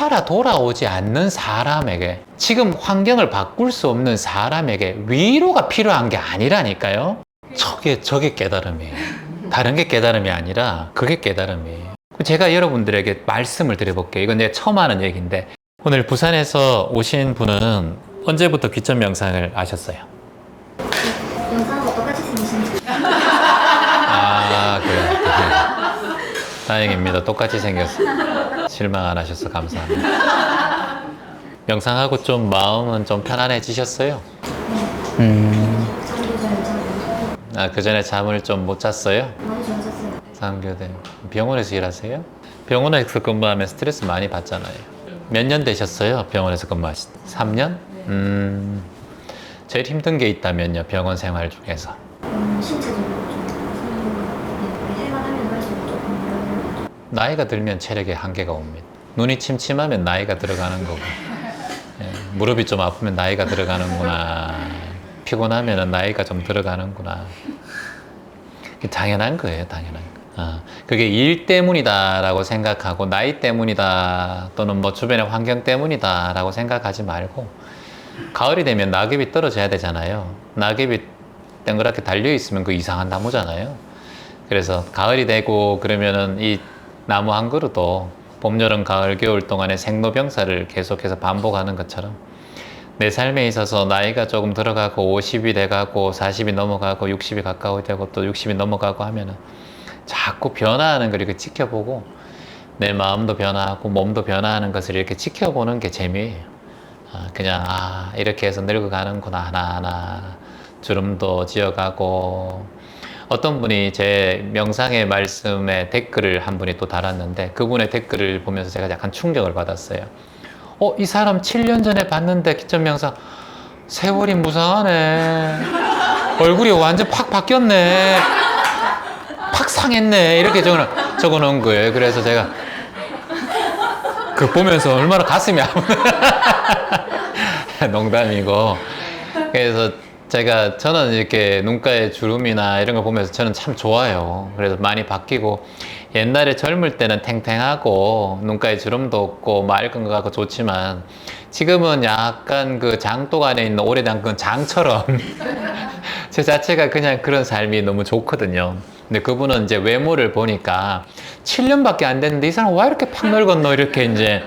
살아 돌아오지 않는 사람에게, 지금 환경을 바꿀 수 없는 사람에게 위로가 필요한 게 아니라니까요. 저게 깨달음이에요. 다른 게 깨달음이 아니라 그게 깨달음이에요. 제가 여러분들에게 말씀을 드려볼게요. 이건 내가 처음 하는 얘기인데, 오늘 부산에서 오신 분은 언제부터 귀천 명상을 아셨어요? 영상하고 똑같이 생기신 아, 그래요. 다행입니다. 똑같이 생겼어. 실망 안 하셔서 감사합니다. 명상하고 좀 마음은 좀 편안해지셨어요? 자기 전에 아, 그 전에 잠을 좀 못 잤어요? 많이 좋아졌어요. 상교대. 병원에서 일하세요? 병원에서 근무하면 스트레스 많이 받잖아요. 몇 년 되셨어요? 병원에서 근무하신? 3년? 제일 힘든 게 있다면요, 병원 생활 중에서? 신체적으로 좀 생활하면 할수록 조금 나이가 들면 체력에 한계가 옵니다. 눈이 침침하면 나이가 들어가는 거고, 예, 무릎이 좀 아프면 나이가 들어가는구나, 피곤하면 나이가 좀 들어가는구나. 당연한 거예요, 당연한 거. 그게 일 때문이다라고 생각하고, 나이 때문이다 또는 뭐 주변의 환경 때문이다라고 생각하지 말고, 가을이 되면 낙엽이 떨어져야 되잖아요. 낙엽이 땡그랗게 달려있으면 그 이상한 나무잖아요. 그래서 가을이 되고 그러면은 이 나무 한 그루도 봄, 여름, 가을, 겨울 동안의 생로병사를 계속해서 반복하는 것처럼, 내 삶에 있어서 나이가 조금 들어가고 50이 돼가고 40이 넘어가고 60이 가까이 되고 또 60이 넘어가고 하면은 자꾸 변화하는 걸 이렇게 지켜보고, 내 마음도 변화하고 몸도 변화하는 것을 이렇게 지켜보는 게 재미예요. 그냥 이렇게 해서 늙어가는구나, 하나하나 주름도 지어가고. 어떤 분이 제 명상의 말씀에 댓글을 한 분이 또 달았는데, 그분의 댓글을 보면서 제가 약간 충격을 받았어요. 이 사람 7년 전에 봤는데 기천 명상, 세월이 무상하네, 얼굴이 완전 팍 바뀌었네, 팍 상했네, 이렇게 적어 놓은 거예요. 그래서 제가 그 보면서 얼마나 가슴이 농담이고. 그래서 저는 이렇게 눈가에 주름이나 이런 걸 보면서 저는 참 좋아요. 그래서 많이 바뀌고, 옛날에 젊을 때는 탱탱하고 눈가에 주름도 없고 맑은 것 같고 좋지만, 지금은 약간 그 장독 안에 있는 오래된 그 장처럼 제 자체가 그냥 그런 삶이 너무 좋거든요. 근데 그분은 이제 외모를 보니까 7년밖에 안 됐는데 이 사람 왜 이렇게 팍 늙었노, 이렇게 이제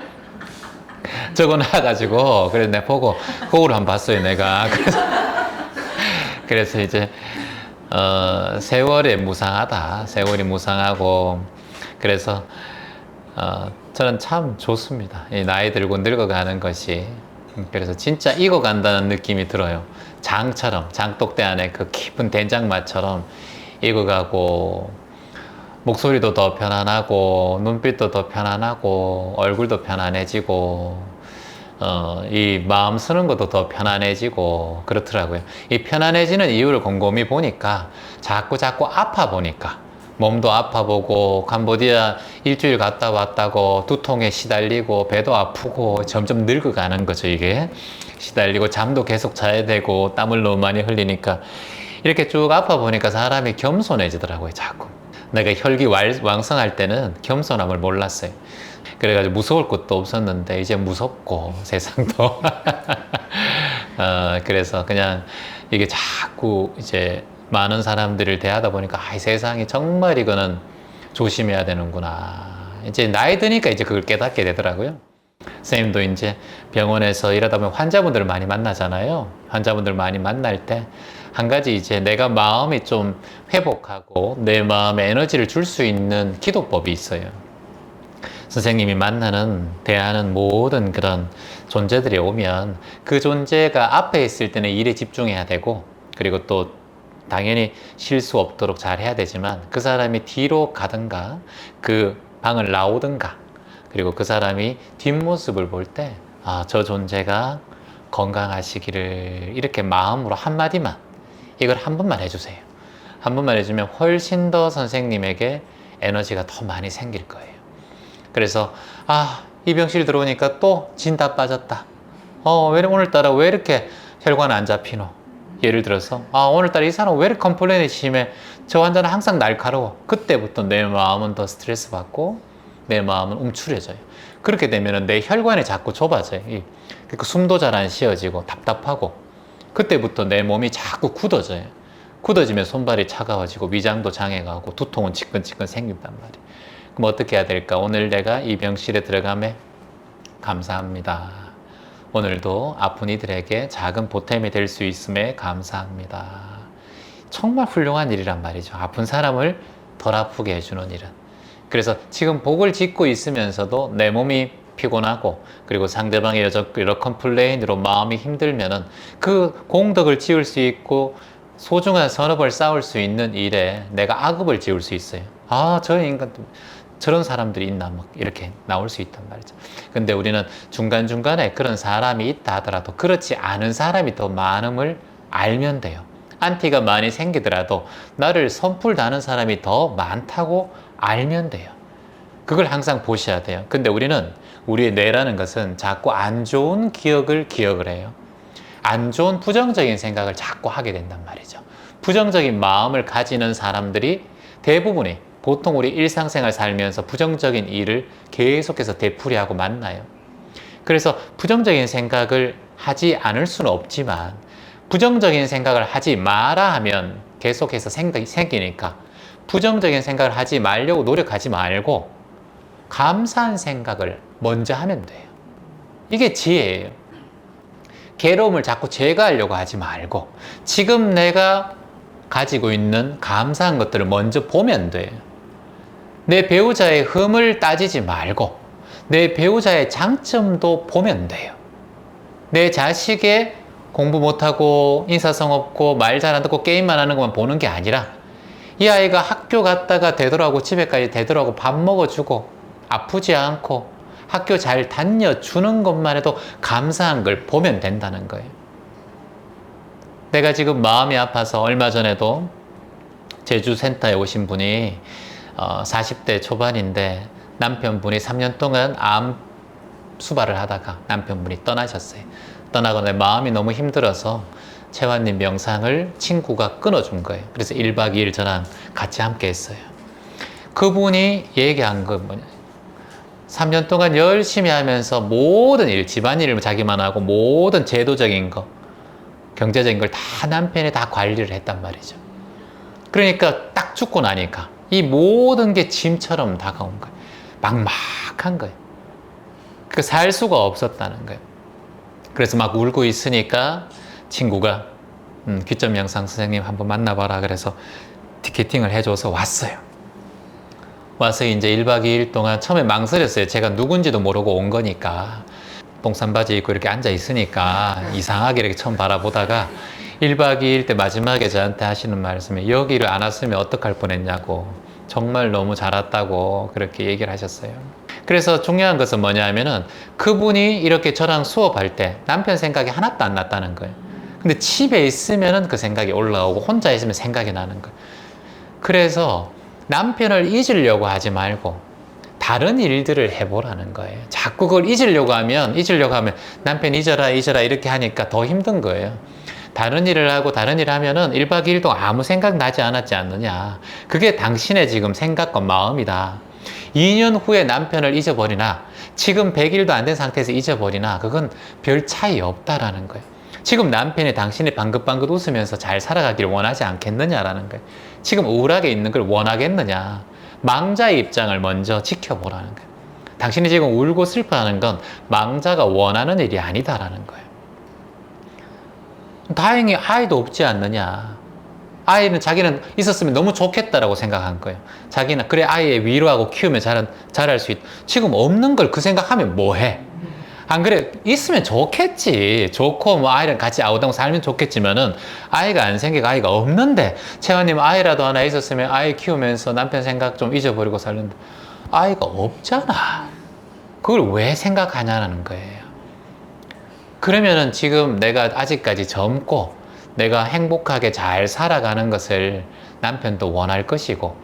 적어놔가지고, 그래서 내가 보고 거울을 한번 봤어요, 내가. 그래서 이제 세월이 무상하다, 세월이 무상하고. 그래서 저는 참 좋습니다, 이 나이 들고 늙어가는 것이. 그래서 진짜 익어간다는 느낌이 들어요. 장처럼, 장독대 안에 그 깊은 된장맛처럼 익어가고, 목소리도 더 편안하고 눈빛도 더 편안하고 얼굴도 편안해지고, 이 마음 쓰는 것도 더 편안해지고 그렇더라고요. 이 편안해지는 이유를 곰곰이 보니까 자꾸 아파 보니까, 몸도 아파 보고, 캄보디아 일주일 갔다 왔다고 두통에 시달리고 배도 아프고 점점 늙어가는 거죠. 이게 시달리고 잠도 계속 자야 되고 땀을 너무 많이 흘리니까 이렇게 쭉 아파 보니까 사람이 겸손해지더라고요. 자꾸 내가 혈기 왕성할 때는 겸손함을 몰랐어요. 그래가지고 무서울 것도 없었는데 이제 무섭고, 세상도. 그래서 그냥 이게 자꾸 이제 많은 사람들을 대하다 보니까, 이 세상이 정말 이거는 조심해야 되는구나. 이제 나이 드니까 이제 그걸 깨닫게 되더라고요. 선생님도 이제 병원에서 일하다 보면 환자분들을 많이 만나잖아요. 환자분들 많이 만날 때 한 가지, 이제 내가 마음이 좀 회복하고 내 마음에 에너지를 줄 수 있는 기도법이 있어요. 선생님이 대하는 모든 그런 존재들이 오면 그 존재가 앞에 있을 때는 일에 집중해야 되고, 그리고 또 당연히 실수 없도록 잘 해야 되지만, 그 사람이 뒤로 가든가 그 방을 나오든가, 그리고 그 사람이 뒷모습을 볼 때 저 존재가 건강하시기를, 이렇게 마음으로 한마디만, 이걸 한 번만 해주세요. 한 번만 해주면 훨씬 더 선생님에게 에너지가 더 많이 생길 거예요. 그래서 입영실 들어오니까 또 진 다 빠졌다, 오늘따라 왜 이렇게 혈관 안 잡히노, 예를 들어서 오늘따라 이 사람 왜 이렇게 컴플레인이 심해, 저 환자는 항상 날카로워. 그때부터 내 마음은 더 스트레스 받고 내 마음은 움츠려져요. 그렇게 되면 내 혈관이 자꾸 좁아져요. 그러니까 숨도 잘 안 쉬어지고 답답하고 그때부터 내 몸이 자꾸 굳어져요. 굳어지면 손발이 차가워지고 위장도 장애가고 두통은 지끈지끈 생긴단 말이에요. 그럼 어떻게 해야 될까? 오늘 내가 이 병실에 들어가면 감사합니다. 오늘도 아픈 이들에게 작은 보탬이 될 수 있음에 감사합니다. 정말 훌륭한 일이란 말이죠. 아픈 사람을 덜 아프게 해주는 일은. 그래서 지금 복을 짓고 있으면서도 내 몸이 피곤하고 그리고 상대방의 여러 컴플레인으로 마음이 힘들면은 그 공덕을 지을 수 있고 소중한 선업을 쌓을 수 있는 일에 내가 악업을 지을 수 있어요. 아, 저 인간 저런 사람들이 있나 막 이렇게 나올 수 있단 말이죠. 근데 우리는 중간중간에 그런 사람이 있다 하더라도 그렇지 않은 사람이 더 많음을 알면 돼요. 안티가 많이 생기더라도 나를 선풀다는 사람이 더 많다고 알면 돼요. 그걸 항상 보셔야 돼요. 근데 우리는 우리의 뇌라는 것은 자꾸 안 좋은 기억을 해요. 안 좋은 부정적인 생각을 자꾸 하게 된단 말이죠. 부정적인 마음을 가지는 사람들이 대부분이 보통 우리 일상생활 살면서 부정적인 일을 계속해서 되풀이하고 만나요. 그래서 부정적인 생각을 하지 않을 수는 없지만 부정적인 생각을 하지 마라 하면 계속해서 생각이 생기니까 부정적인 생각을 하지 말려고 노력하지 말고 감사한 생각을 먼저 하면 돼요. 이게 지혜예요. 괴로움을 자꾸 제거하려고 하지 말고 지금 내가 가지고 있는 감사한 것들을 먼저 보면 돼요. 내 배우자의 흠을 따지지 말고 내 배우자의 장점도 보면 돼요. 내 자식의 공부 못하고 인사성 없고 말 잘 안 듣고 게임만 하는 것만 보는 게 아니라 이 아이가 학교 갔다가 되돌아오고 집에까지 되돌아오고 밥 먹어주고 아프지 않고 학교 잘 다녀주는 것만 해도 감사한 걸 보면 된다는 거예요. 내가 지금 마음이 아파서 얼마 전에도 제주센터에 오신 분이 40대 초반인데 남편분이 3년 동안 암 수발을 하다가 남편분이 떠나셨어요. 떠나고 내 마음이 너무 힘들어서 채환님 명상을 친구가 끊어준 거예요. 그래서 1박 2일 저랑 같이 함께 했어요. 그분이 얘기한 거 뭐냐, 3년 동안 열심히 하면서 모든 일, 집안일을 자기만 하고 모든 제도적인 거, 경제적인 걸 다 남편이 다 관리를 했단 말이죠. 그러니까 딱 죽고 나니까 이 모든 게 짐처럼 다가온 거예요. 막막한 거예요. 그 살 수가 없었다는 거예요. 그래서 막 울고 있으니까 친구가 귀점 명상 선생님 한번 만나봐라 그래서 티켓팅을 해줘서 왔어요. 와서 이제 1박 2일 동안 처음에 망설였어요. 제가 누군지도 모르고 온 거니까 똥싼 바지 입고 이렇게 앉아 있으니까 이상하게 이렇게 처음 바라보다가 1박 2일 때 마지막에 저한테 하시는 말씀이 여기를 안 왔으면 어떡할 뻔했냐고 정말 너무 잘 왔다고 그렇게 얘기를 하셨어요. 그래서 중요한 것은 뭐냐면은 그분이 이렇게 저랑 수업할 때 남편 생각이 하나도 안 났다는 거예요. 근데 집에 있으면은 그 생각이 올라오고 혼자 있으면 생각이 나는 거예요. 그래서 남편을 잊으려고 하지 말고 다른 일들을 해보라는 거예요. 자꾸 그걸 잊으려고 하면 남편 잊어라 이렇게 하니까 더 힘든 거예요. 다른 일을 하고 다른 일을 하면은 1박 2일 동안 아무 생각 나지 않았지 않느냐. 그게 당신의 지금 생각과 마음이다. 2년 후에 남편을 잊어버리나 지금 100일도 안 된 상태에서 잊어버리나 그건 별 차이 없다라는 거예요. 지금 남편이 당신이 방긋방긋 웃으면서 잘 살아가기를 원하지 않겠느냐라는 거예요. 지금 우울하게 있는 걸 원하겠느냐. 망자의 입장을 먼저 지켜보라는 거예요. 당신이 지금 울고 슬퍼하는 건 망자가 원하는 일이 아니다라는 거예요. 다행히 아이도 없지 않느냐. 아이는 자기는 있었으면 너무 좋겠다라고 생각한 거예요. 자기는 그래 아이의 위로하고 키우면 잘할 수 있다. 지금 없는 걸 그 생각하면 뭐해? 안 그래? 있으면 좋겠지. 좋고 뭐 아이랑 같이 아우당 살면 좋겠지만은 아이가 안 생기고 아이가 없는데 채원님 아이라도 하나 있었으면 아이 키우면서 남편 생각 좀 잊어버리고 살는데 아이가 없잖아. 그걸 왜 생각하냐는 거예요. 그러면은 지금 내가 아직까지 젊고 내가 행복하게 잘 살아가는 것을 남편도 원할 것이고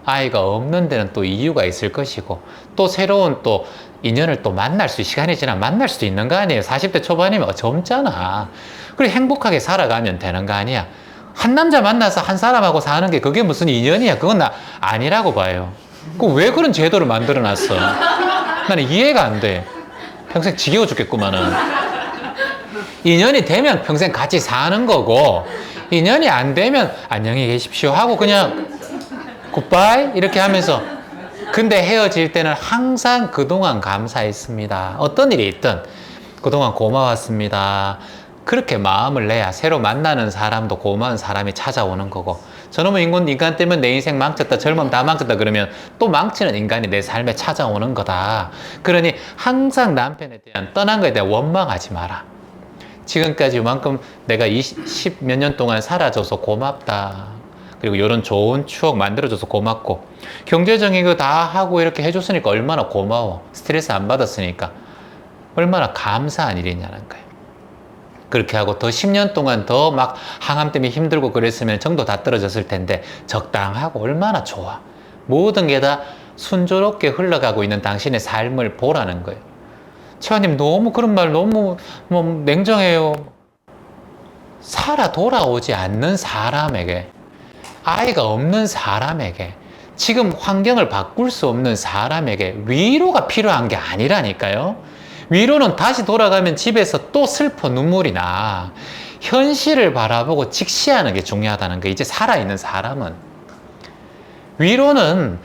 아이가 없는 데는 또 이유가 있을 것이고 또 새로운 또 인연을 또 만날 수 시간이 지나면 만날 수도 있는 거 아니에요. 40대 초반이면 젊잖아. 그래 행복하게 살아가면 되는 거 아니야. 한 남자 만나서 한 사람하고 사는 게 그게 무슨 인연이야. 그건 나 아니라고 봐요. 그 왜 그런 제도를 만들어 놨어? 나는 이해가 안 돼. 평생 지겨워 죽겠구만은. 인연이 되면 평생 같이 사는 거고, 인연이 안 되면 안녕히 계십시오 하고 그냥 굿바이 이렇게 하면서. 근데 헤어질 때는 항상 그동안 감사했습니다. 어떤 일이 있든 그동안 고마웠습니다. 그렇게 마음을 내야 새로 만나는 사람도 고마운 사람이 찾아오는 거고, 저놈의 인간 때문에 내 인생 망쳤다, 젊음 다 망쳤다 그러면 또 망치는 인간이 내 삶에 찾아오는 거다. 그러니 항상 남편에 대한, 떠난 거에 대한 원망하지 마라. 지금까지 이만큼 내가 10 몇 년 동안 살아줘서 고맙다. 그리고 이런 좋은 추억 만들어줘서 고맙고, 경제적인 거 다 하고 이렇게 해줬으니까 얼마나 고마워. 스트레스 안 받았으니까 얼마나 감사한 일이냐는 거예요. 그렇게 하고 더 10년 동안 더 막 항암 때문에 힘들고 그랬으면 정도 다 떨어졌을 텐데 적당하고 얼마나 좋아. 모든 게 다 순조롭게 흘러가고 있는 당신의 삶을 보라는 거예요. 최화님 너무 그런 말 너무 냉정해요. 살아 돌아오지 않는 사람에게, 아이가 없는 사람에게, 지금 환경을 바꿀 수 없는 사람에게 위로가 필요한 게 아니라니까요. 위로는 다시 돌아가면 집에서 또 슬퍼 눈물이 나. 현실을 바라보고 직시하는 게 중요하다는 거. 이제 살아있는 사람은. 위로는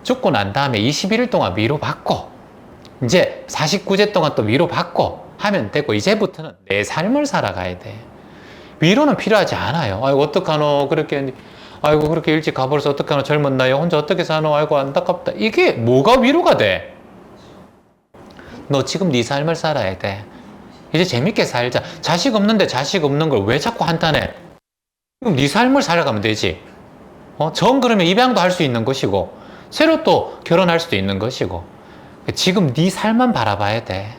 죽고 난 다음에 21일 동안 위로받고, 이제 49제 동안 또 위로받고 하면 되고, 이제부터는 내 삶을 살아가야 돼. 위로는 필요하지 않아요. 아이고 어떡하노, 그렇게 아이고 그렇게 일찍 가버려서 어떡하노, 젊은 나이에 혼자 어떻게 사노, 아이고 안타깝다. 이게 뭐가 위로가 돼? 너 지금 네 삶을 살아야 돼. 이제 재밌게 살자. 자식 없는데 자식 없는 걸 왜 자꾸 한탄해? 그럼 네 삶을 살아가면 되지. 정 그러면 입양도 할 수 있는 것이고, 새로 또 결혼할 수도 있는 것이고, 지금 네 삶만 바라봐야 돼.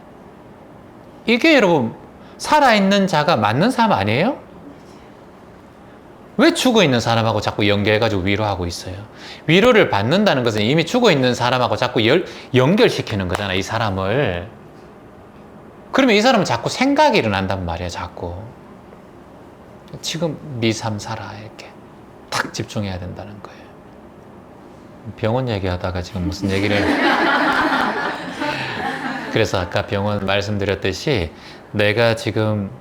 이게 여러분 살아있는 자가 맞는 삶 아니에요? 왜 죽어있는 사람하고 자꾸 연결해가지고 위로하고 있어요? 위로를 받는다는 것은 이미 죽어있는 사람하고 자꾸 연결시키는 거잖아, 이 사람을. 그러면 이 사람은 자꾸 생각이 일어난단 말이야, 자꾸. 지금 네 삶 살아, 이렇게 탁 집중해야 된다는 거예요. 병원 얘기하다가 지금 무슨 얘기를. 그래서 아까 병원 말씀드렸듯이, 내가 지금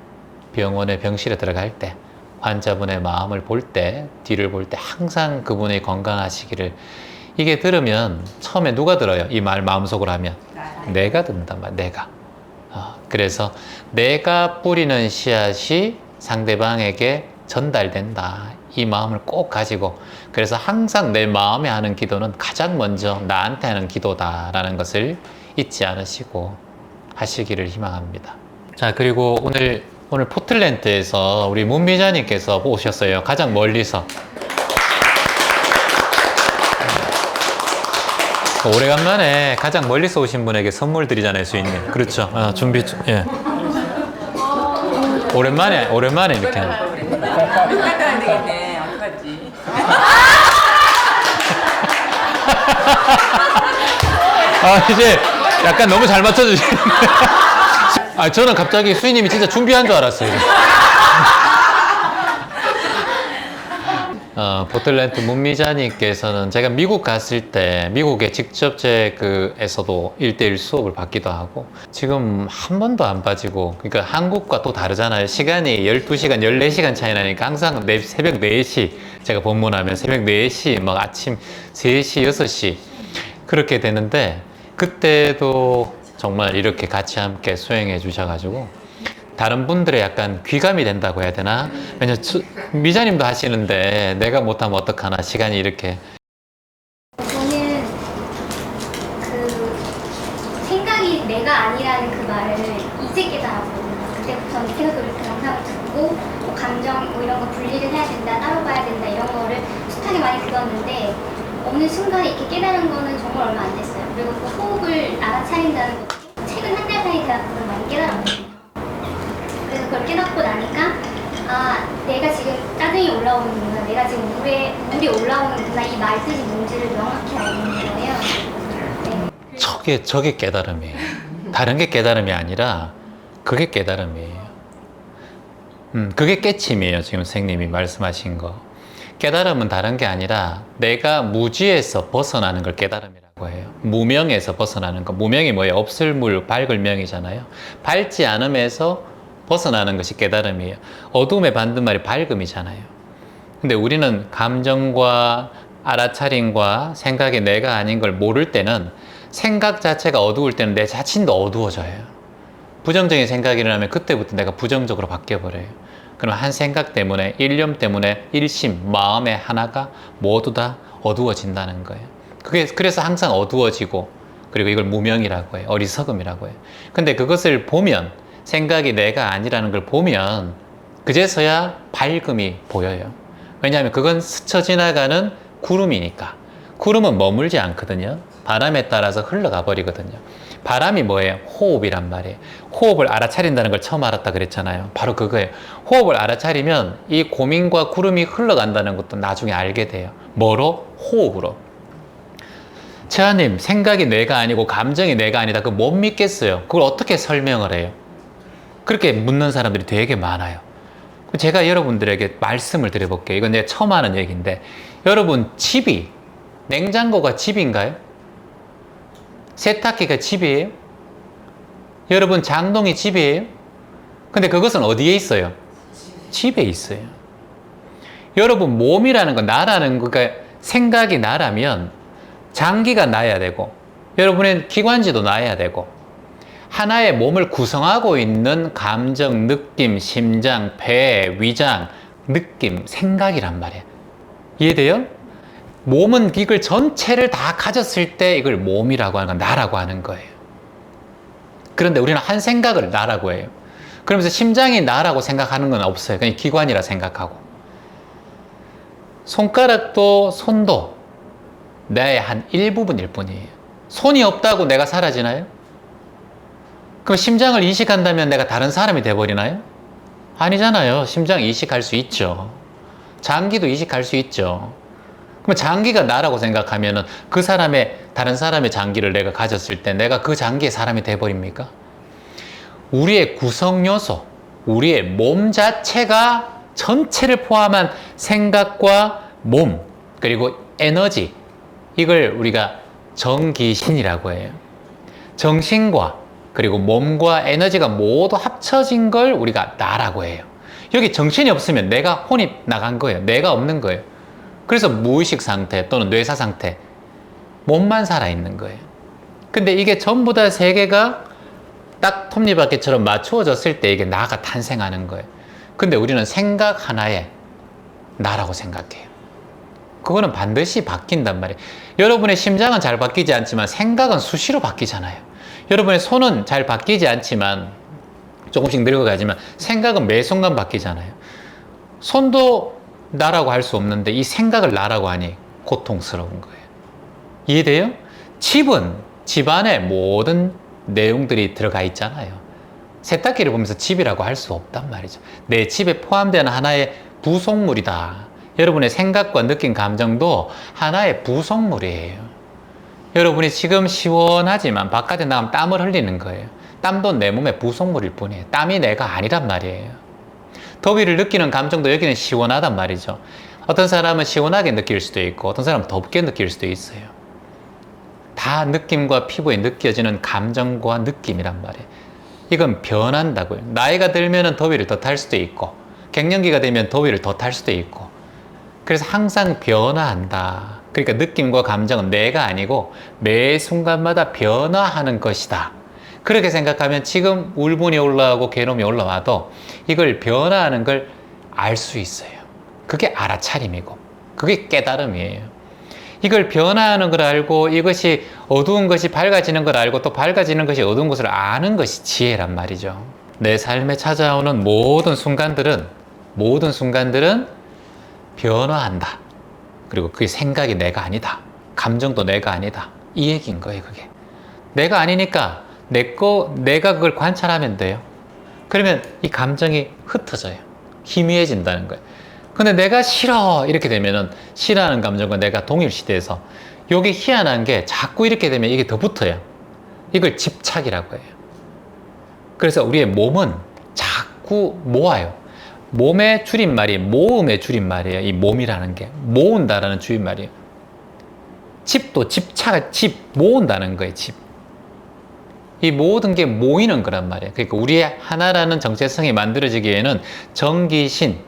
병원에 병실에 들어갈 때, 환자분의 마음을 볼 때, 뒤를 볼 때 항상 그분이 건강하시기를, 이게 들으면 처음에 누가 들어요? 이 말 마음속으로 하면 내가 듣는단 말이야. 내가. 그래서 내가 뿌리는 씨앗이 상대방에게 전달된다, 이 마음을 꼭 가지고, 그래서 항상 내 마음에 하는 기도는 가장 먼저 나한테 하는 기도다라는 것을 잊지 않으시고 하시기를 희망합니다. 자, 그리고 오늘 포틀랜드에서 우리 문미자님께서 오셨어요. 가장 멀리서. 오래간만에 가장 멀리서 오신 분에게 선물 드리잖아요, 수인님. 그렇죠. 준비, 예. 오랜만에 이렇게. 안 되겠네. 어떡하지? 이제 약간 너무 잘 맞춰주시는데. 저는 갑자기 수인님이 진짜 준비한 줄 알았어요. 포틀랜드 문미자님께서는 제가 미국 갔을 때, 미국에 직접 에서도 1대1 수업을 받기도 하고, 지금 한 번도 안 빠지고, 그러니까 한국과 또 다르잖아요. 시간이 12시간, 14시간 차이 나니까 항상 새벽 4시, 제가 법문하면 새벽 4시, 막 아침 3시, 6시, 그렇게 되는데, 그때도 정말 이렇게 같이 함께 수행해 주셔가지고, 다른 분들의 약간 귀감이 된다고 해야 되나? 왜냐면 미자님도 하시는데 내가 못하면 어떡하나, 시간이 이렇게. 저는 그 생각이 내가 아니라는 그 말을 이제 깨달았거든요. 그때부터는 계속 그렇게 영상을 듣고 뭐 감정 뭐 이런 거 분리를 해야 된다, 따로 봐야 된다, 이런 거를 숱하게 많이 들었는데, 어느 순간에 이렇게 깨달은 거는 정말 얼마 안 됐어요. 그리고 그 호흡을 알아차린다는 것도 최근 한 달 사이에 제가 그걸 많이 깨달았거든요. 그래서 그걸 깨닫고 나니까, 내가 지금 짜증이 올라오는구나, 내가 지금 물이 올라오는구나, 이 말 뜻이 뭔지를 명확히 알는 거예요. 네. 저게 깨달음이에요. 다른 게 깨달음이 아니라 그게 깨달음이에요. 그게 깨침이에요. 지금 선생님이 말씀하신 거. 깨달음은 다른 게 아니라 내가 무지에서 벗어나는 걸 깨달음이라고. 거예요. 무명에서 벗어나는 거. 무명이 뭐예요? 없을 물, 밝을 명이잖아요. 밝지 않음에서 벗어나는 것이 깨달음이에요. 어둠의 반대말이 밝음이잖아요. 근데 우리는 감정과 알아차림과 생각이 내가 아닌 걸 모를 때는 생각 자체가 어두울 때는 내 자신도 어두워져요. 부정적인 생각이 일어나면 그때부터 내가 부정적으로 바뀌어버려요. 그럼 한 생각 때문에, 일념 때문에 일심, 마음의 하나가 모두 다 어두워진다는 거예요. 그래서 항상 어두워지고, 그리고 이걸 무명이라고 해요. 어리석음이라고 해요. 근데 그것을 보면, 생각이 내가 아니라는 걸 보면, 그제서야 밝음이 보여요. 왜냐하면 그건 스쳐 지나가는 구름이니까. 구름은 머물지 않거든요. 바람에 따라서 흘러가 버리거든요. 바람이 뭐예요? 호흡이란 말이에요. 호흡을 알아차린다는 걸 처음 알았다 그랬잖아요. 바로 그거예요. 호흡을 알아차리면 이 고민과 구름이 흘러간다는 것도 나중에 알게 돼요. 뭐로? 호흡으로. 채아님, 생각이 내가 아니고 감정이 내가 아니다. 그거 못 믿겠어요. 그걸 어떻게 설명을 해요? 그렇게 묻는 사람들이 되게 많아요. 제가 여러분들에게 말씀을 드려볼게요. 이건 내가 처음 하는 얘기인데, 여러분 집이, 냉장고가 집인가요? 세탁기가 집이에요? 여러분 장롱이 집이에요? 근데 그것은 어디에 있어요? 집에 있어요. 여러분 몸이라는 거, 나라는 거, 그러니까 생각이 나라면 장기가 나야 되고, 여러분의 기관지도 나야 되고, 하나의 몸을 구성하고 있는 감정, 느낌, 심장, 폐, 위장, 느낌, 생각이란 말이에요. 이해돼요? 몸은 이걸 전체를 다 가졌을 때 이걸 몸이라고 하는 건 나라고 하는 거예요. 그런데 우리는 한 생각을 나라고 해요. 그러면서 심장이 나라고 생각하는 건 없어요. 그냥 기관이라 생각하고. 손가락도 손도 나의 한 일부분일 뿐이에요. 손이 없다고 내가 사라지나요? 그럼 심장을 이식한다면 내가 다른 사람이 돼버리나요? 아니잖아요. 심장 이식할 수 있죠. 장기도 이식할 수 있죠. 그럼 장기가 나라고 생각하면은 그 사람의, 다른 사람의 장기를 내가 가졌을 때 내가 그 장기의 사람이 돼버립니까? 우리의 구성 요소, 우리의 몸 자체가 전체를 포함한 생각과 몸, 그리고 에너지, 이걸 우리가 정기신이라고 해요. 정신과 그리고 몸과 에너지가 모두 합쳐진 걸 우리가 나라고 해요. 여기 정신이 없으면 내가 혼이 나간 거예요. 내가 없는 거예요. 그래서 무의식 상태 또는 뇌사 상태, 몸만 살아있는 거예요. 근데 이게 전부 다 세 개가 딱 톱니바퀴처럼 맞추어졌을 때 이게 나가 탄생하는 거예요. 근데 우리는 생각 하나에 나라고 생각해요. 그거는 반드시 바뀐단 말이에요. 여러분의 심장은 잘 바뀌지 않지만 생각은 수시로 바뀌잖아요. 여러분의 손은 잘 바뀌지 않지만 조금씩 늙어가지만 생각은 매 순간 바뀌잖아요. 손도 나라고 할 수 없는데 이 생각을 나라고 하니 고통스러운 거예요. 이해돼요? 집은 집안에 모든 내용들이 들어가 있잖아요. 세탁기를 보면서 집이라고 할 수 없단 말이죠. 내 집에 포함되는 하나의 부속물이다. 여러분의 생각과 느낌, 감정도 하나의 부속물이에요. 여러분이 지금 시원하지만 바깥에 나가면 땀을 흘리는 거예요. 땀도 내 몸의 부속물일 뿐이에요. 땀이 내가 아니란 말이에요. 더위를 느끼는 감정도 여기는 시원하단 말이죠. 어떤 사람은 시원하게 느낄 수도 있고 어떤 사람은 덥게 느낄 수도 있어요. 다 느낌과 피부에 느껴지는 감정과 느낌이란 말이에요. 이건 변한다고요. 나이가 들면 더위를 더 탈 수도 있고 갱년기가 되면 더위를 더 탈 수도 있고, 그래서 항상 변화한다. 그러니까 느낌과 감정은 내가 아니고 매 순간마다 변화하는 것이다. 그렇게 생각하면 지금 울분이 올라오고 괴로움이 올라와도 이걸 변화하는 걸 알 수 있어요. 그게 알아차림이고 그게 깨달음이에요. 이걸 변화하는 걸 알고 이것이 어두운 것이 밝아지는 걸 알고 또 밝아지는 것이 어두운 것을 아는 것이 지혜란 말이죠. 내 삶에 찾아오는 모든 순간들은 변화한다. 그리고 그게 생각이 내가 아니다. 감정도 내가 아니다. 이 얘기인 거예요. 그게 내가 아니니까 내가 그걸 관찰하면 돼요. 그러면 이 감정이 흩어져요. 희미해진다는 거예요. 근데 내가 싫어 이렇게 되면은 싫어하는 감정과 내가 동일시돼서 여기 희한한 게 자꾸 이렇게 되면 이게 더 붙어요. 이걸 집착이라고 해요. 그래서 우리의 몸은 자꾸 모아요. 몸의 줄임말이 모음의 줄임말이에요. 이 몸이라는 게 모은다라는 줄임말이에요. 집도 집차가 집 모은다는 거예요. 집. 이 모든 게 모이는 거란 말이에요. 그러니까 우리의 하나라는 정체성이 만들어지기에는 정기신,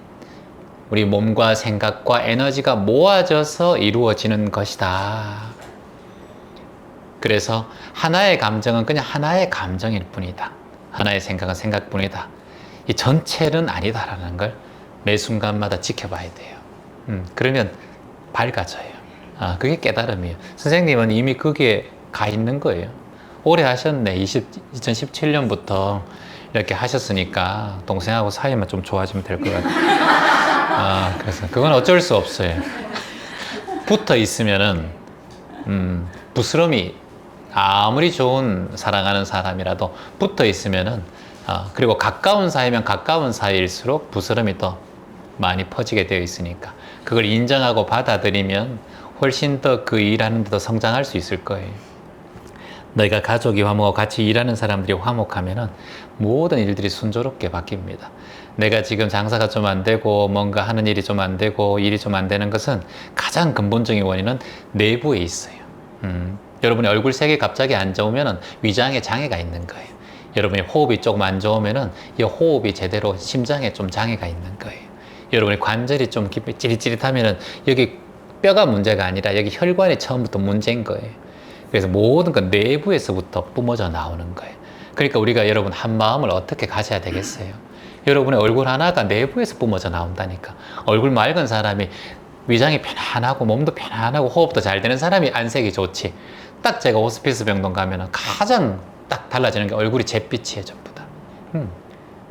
우리 몸과 생각과 에너지가 모아져서 이루어지는 것이다. 그래서 하나의 감정은 그냥 하나의 감정일 뿐이다. 하나의 생각은 생각뿐이다. 이 전체는 아니다라는 걸 매 순간마다 지켜봐야 돼요. 그러면 밝아져요. 그게 깨달음이에요. 선생님은 이미 거기에 가 있는 거예요. 오래 하셨네. 2017년부터 이렇게 하셨으니까 동생하고 사이만 좀 좋아지면 될 것 같아요. 그래서 그건 어쩔 수 없어요. 붙어 있으면은 부스럼이 아무리 좋은 사랑하는 사람이라도 붙어 있으면은 그리고 가까운 사이면 가까운 사이일수록 부스럼이 더 많이 퍼지게 되어 있으니까 그걸 인정하고 받아들이면 훨씬 더 그 일하는 데도 성장할 수 있을 거예요. 너희가 가족이 화목하고 같이 일하는 사람들이 화목하면은 모든 일들이 순조롭게 바뀝니다. 내가 지금 장사가 좀 안 되고 뭔가 하는 일이 좀 안 되고 일이 좀 안 되는 것은 가장 근본적인 원인은 내부에 있어요. 여러분의 얼굴색이 갑자기 안 좋으면은 위장에 장애가 있는 거예요. 여러분의 호흡이 조금 안 좋으면은 이 호흡이 제대로 심장에 좀 장애가 있는 거예요. 여러분의 관절이 좀 찌릿찌릿하면은 여기 뼈가 문제가 아니라 여기 혈관이 처음부터 문제인 거예요. 그래서 모든 건 내부에서부터 뿜어져 나오는 거예요. 그러니까 우리가 여러분 한 마음을 어떻게 가져야 되겠어요? 여러분의 얼굴 하나가 내부에서 뿜어져 나온다니까. 얼굴 맑은 사람이 위장이 편안하고 몸도 편안하고 호흡도 잘 되는 사람이 안색이 좋지. 딱 제가 호스피스 병동 가면은 가장 딱 달라지는 게 얼굴이 잿빛이에요, 전부 다.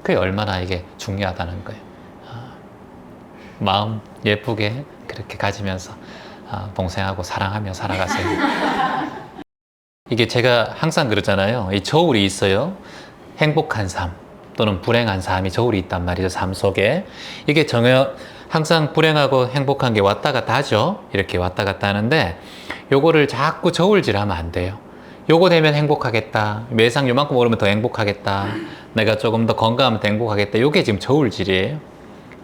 그게 얼마나 이게 중요하다는 거예요. 마음 예쁘게 그렇게 가지면서 동생하고 사랑하며 살아가세요. 이게 제가 항상 그러잖아요. 이 저울이 있어요. 행복한 삶 또는 불행한 삶이 저울이 있단 말이죠. 삶 속에. 이게 항상 불행하고 행복한 게 왔다 갔다 하죠. 이렇게 왔다 갔다 하는데 요거를 자꾸 저울질하면 안 돼요. 요거 되면 행복하겠다. 매상 요만큼 오르면 더 행복하겠다. 내가 조금 더 건강하면 더 행복하겠다. 요게 지금 저울질이에요.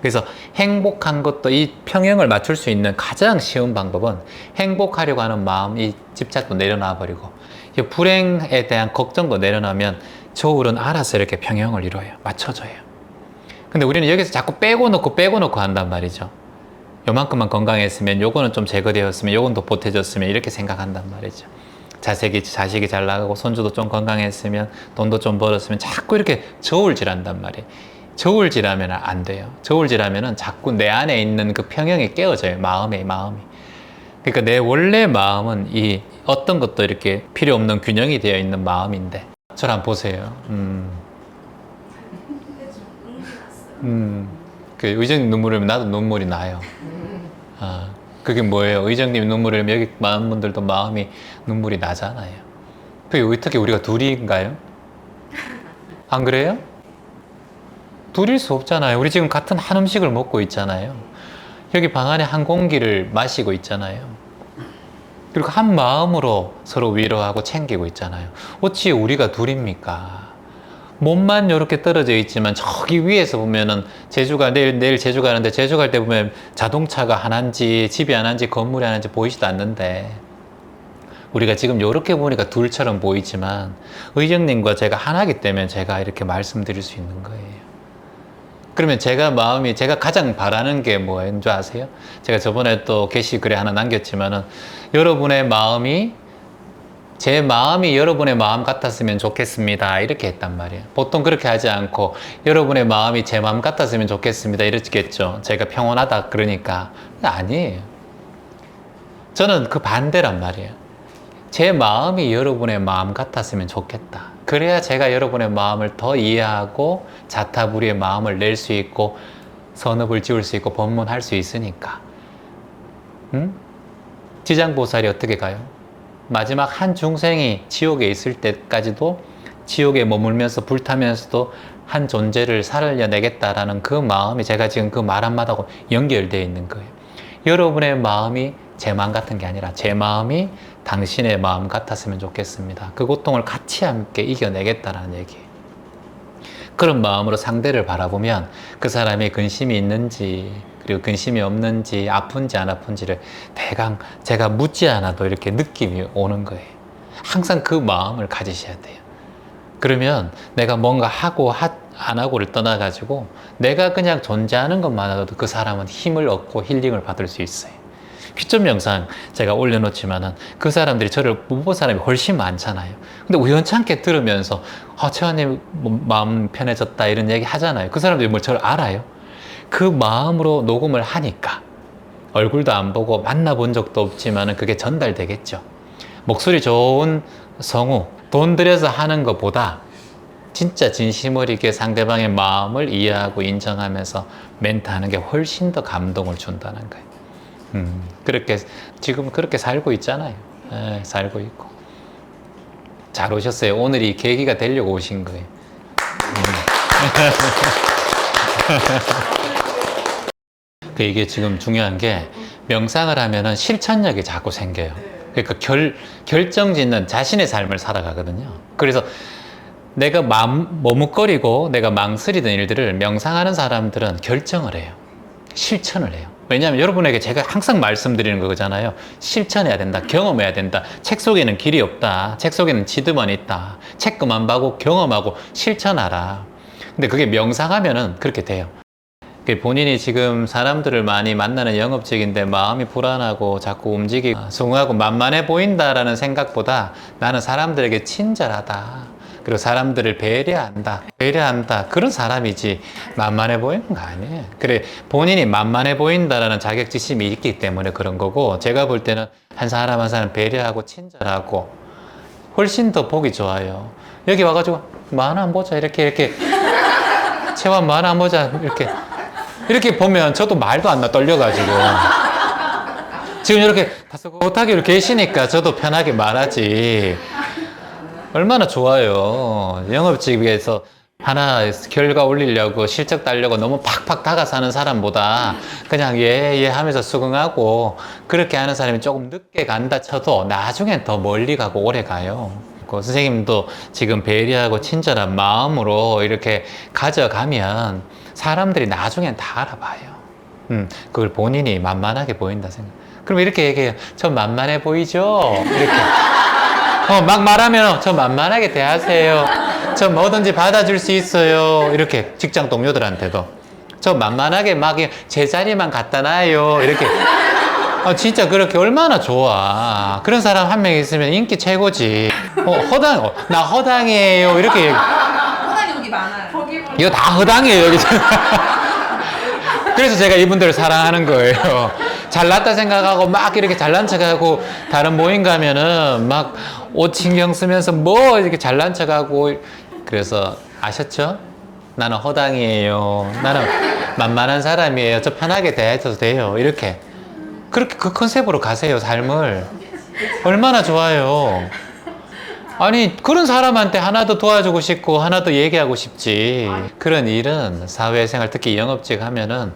그래서 행복한 것도 이 평형을 맞출 수 있는 가장 쉬운 방법은 행복하려고 하는 마음, 이 집착도 내려놔 버리고 불행에 대한 걱정도 내려놓으면 저울은 알아서 이렇게 평형을 이루어요. 맞춰져요. 근데 우리는 여기서 자꾸 빼고 놓고 한단 말이죠. 요만큼만 건강했으면, 요거는 좀 제거되었으면, 요건 더 보태졌으면 이렇게 생각한단 말이죠. 자식이 잘 나가고 손주도 좀 건강했으면, 돈도 좀 벌었으면 자꾸 이렇게 저울질한단 말이에요. 저울질하면 안 돼요. 저울질하면은 자꾸 내 안에 있는 그 평형이 깨어져요. 마음이. 그러니까 내 원래 마음은 이 어떤 것도 이렇게 필요 없는 균형이 되어 있는 마음인데 저를 한번 보세요. 그 의정님 눈물을 흘리면 나도 눈물이 나요. 그게 뭐예요? 의정님 눈물을 흘리면 여기 많은 분들도 마음이 눈물이 나잖아요. 그게 어떻게 우리가 둘인가요? 안 그래요? 둘일 수 없잖아요. 우리 지금 같은 한 음식을 먹고 있잖아요. 여기 방 안에 한 공기를 마시고 있잖아요. 그리고 한 마음으로 서로 위로하고 챙기고 있잖아요. 어찌 우리가 둘입니까? 몸만 이렇게 떨어져 있지만 저기 위에서 보면은 내일 제주 가는데 제주 갈 때 보면 자동차가 하나인지 집이 하나인지 건물이 하나인지 보이지도 않는데 우리가 지금 이렇게 보니까 둘처럼 보이지만 의정님과 제가 하나기 때문에 제가 이렇게 말씀드릴 수 있는 거예요. 그러면 제가 가장 바라는 게 뭐인 줄 아세요? 제가 저번에 또 게시글에 하나 남겼지만은 여러분의 마음이 제 마음이 여러분의 마음 같았으면 좋겠습니다. 이렇게 했단 말이에요. 보통 그렇게 하지 않고 여러분의 마음이 제 마음 같았으면 좋겠습니다. 이렇겠죠. 제가 평온하다 그러니까. 아니에요. 저는 그 반대란 말이에요. 제 마음이 여러분의 마음 같았으면 좋겠다. 그래야 제가 여러분의 마음을 더 이해하고 자타부리의 마음을 낼 수 있고 선업을 지울 수 있고 법문할 수 있으니까. 지장보살이 어떻게 가요? 마지막 한 중생이 지옥에 있을 때까지도 지옥에 머물면서 불타면서도 한 존재를 살려내겠다라는 그 마음이 제가 지금 그 말 한마디하고 연결되어 있는 거예요. 여러분의 마음이 제 마음 같은 게 아니라 제 마음이 당신의 마음 같았으면 좋겠습니다. 그 고통을 같이 함께 이겨내겠다라는 얘기예요. 그런 마음으로 상대를 바라보면 그 사람이 근심이 있는지 그리고 근심이 없는지 아픈지 안 아픈지를 대강 제가 묻지 않아도 이렇게 느낌이 오는 거예요. 항상 그 마음을 가지셔야 돼요. 그러면 내가 뭔가 하고 안 하고를 떠나가지고 내가 그냥 존재하는 것만으로도 그 사람은 힘을 얻고 힐링을 받을 수 있어요. 귀점 영상 제가 올려놓지만은 그 사람들이 저를 못 본 사람이 훨씬 많잖아요. 근데 우연찮게 들으면서 채원님 마음 편해졌다 이런 얘기 하잖아요. 그 사람들이 뭘 저를 알아요? 그 마음으로 녹음을 하니까 얼굴도 안 보고 만나본 적도 없지만은 그게 전달되겠죠. 목소리 좋은 성우 돈 들여서 하는 것보다 진짜 진심 어리게 상대방의 마음을 이해하고 인정하면서 멘트하는 게 훨씬 더 감동을 준다는 거예요. 그렇게 지금 그렇게 살고 있잖아요. 살고 있고 잘 오셨어요. 오늘이 계기가 되려고 오신 거예요. 이게 지금 중요한 게 명상을 하면은 실천력이 자꾸 생겨요. 그러니까 결정짓는 자신의 삶을 살아가거든요. 그래서 내가 머뭇거리고 내가 망설이던 일들을 명상하는 사람들은 결정을 해요. 실천을 해요. 왜냐하면 여러분에게 제가 항상 말씀드리는 거잖아요. 실천해야 된다. 경험해야 된다. 책 속에는 길이 없다. 책 속에는 지도만 있다. 책 그만 보고 경험하고 실천하라. 근데 그게 명상하면은 그렇게 돼요. 본인이 지금 사람들을 많이 만나는 영업직인데 마음이 불안하고 자꾸 움직이고 숭하고 만만해 보인다라는 생각보다 나는 사람들에게 친절하다. 그리고 사람들을 배려한다. 그런 사람이지 만만해 보이는 거 아니에요. 그래, 본인이 만만해 보인다라는 자격지심이 있기 때문에 그런 거고, 제가 볼 때는 한 사람 한 사람 배려하고 친절하고 훨씬 더 보기 좋아요. 여기 와가지고 만화 안 보자 이렇게 채원 만화 안 보자 이렇게 보면 저도 말도 안 나 떨려가지고 지금 이렇게 다소곳하게 이렇게 계시니까 저도 편하게 말하지. 얼마나 좋아요. 영업직에서 하나 결과 올리려고 실적 따려고 너무 팍팍 다가서 하는 사람보다 그냥 예 하면서 수긍하고 그렇게 하는 사람이 조금 늦게 간다 쳐도 나중엔 더 멀리 가고 오래 가요. 선생님도 지금 배려하고 친절한 마음으로 이렇게 가져가면 사람들이 나중엔 다 알아봐요. 그걸 본인이 만만하게 보인다 생각. 그럼 이렇게 얘기해요. 저 만만해 보이죠? 이렇게. 막 말하면 저 만만하게 대하세요. 저 뭐든지 받아줄 수 있어요. 이렇게 직장 동료들한테도 저 만만하게 막 제자리만 갖다 놔요. 이렇게. 진짜 그렇게 얼마나 좋아. 그런 사람 한 명 있으면 인기 최고지. 나 허당이에요. 이렇게. 허당이 여기 많아요. 이거 다 허당이에요. 여기. 그래서 제가 이분들을 사랑하는 거예요. 잘났다 생각하고 막 이렇게 잘난 척하고 다른 모임 가면은 막 옷 신경 쓰면서 뭐 이렇게 잘난 척하고 그래서 아셨죠? 나는 허당이에요. 나는 만만한 사람이에요. 저 편하게 대해도 돼요. 이렇게. 그렇게 그 컨셉으로 가세요, 삶을. 얼마나 좋아요. 아니, 그런 사람한테 하나 더 도와주고 싶고, 하나 더 얘기하고 싶지. 그런 일은 사회생활, 특히 영업직 하면은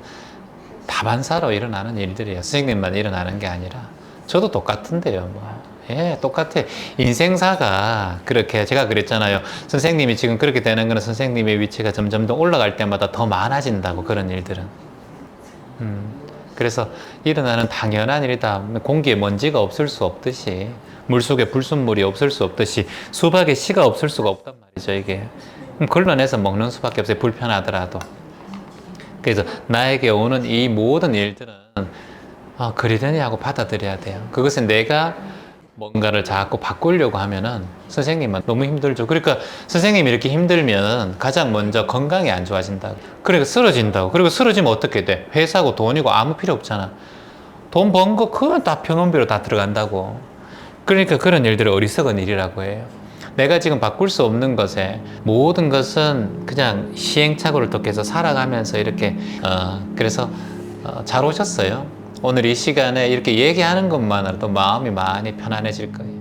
다반사로 일어나는 일들이에요. 선생님만 일어나는 게 아니라. 저도 똑같은데요, 뭐. 예, 똑같아. 인생사가 그렇게, 제가 그랬잖아요. 선생님이 지금 그렇게 되는 거는 선생님의 위치가 점점 더 올라갈 때마다 더 많아진다고, 그런 일들은. 그래서 일어나는 당연한 일이다. 공기에 먼지가 없을 수 없듯이, 물속에 불순물이 없을 수 없듯이, 수박에 씨가 없을 수가 없단 말이죠, 이게. 걸러내서 먹는 수밖에 없어요, 불편하더라도. 그래서 나에게 오는 이 모든 일들은 그러려니 하고 받아들여야 돼요. 그것은 내가 뭔가를 자꾸 바꾸려고 하면은 선생님은 너무 힘들죠. 그러니까 선생님이 이렇게 힘들면 가장 먼저 건강이 안 좋아진다고. 그러니까 쓰러진다고. 그리고 쓰러지면 어떻게 돼? 회사고 돈이고 아무 필요 없잖아. 돈 번 거 그건 다 병원비로 다 들어간다고. 그러니까 그런 일들을 어리석은 일이라고 해요. 내가 지금 바꿀 수 없는 것에 모든 것은 그냥 시행착오를 통해서 살아가면서 이렇게 그래서 잘 오셨어요. 오늘 이 시간에 이렇게 얘기하는 것만으로도 마음이 많이 편안해질 거예요.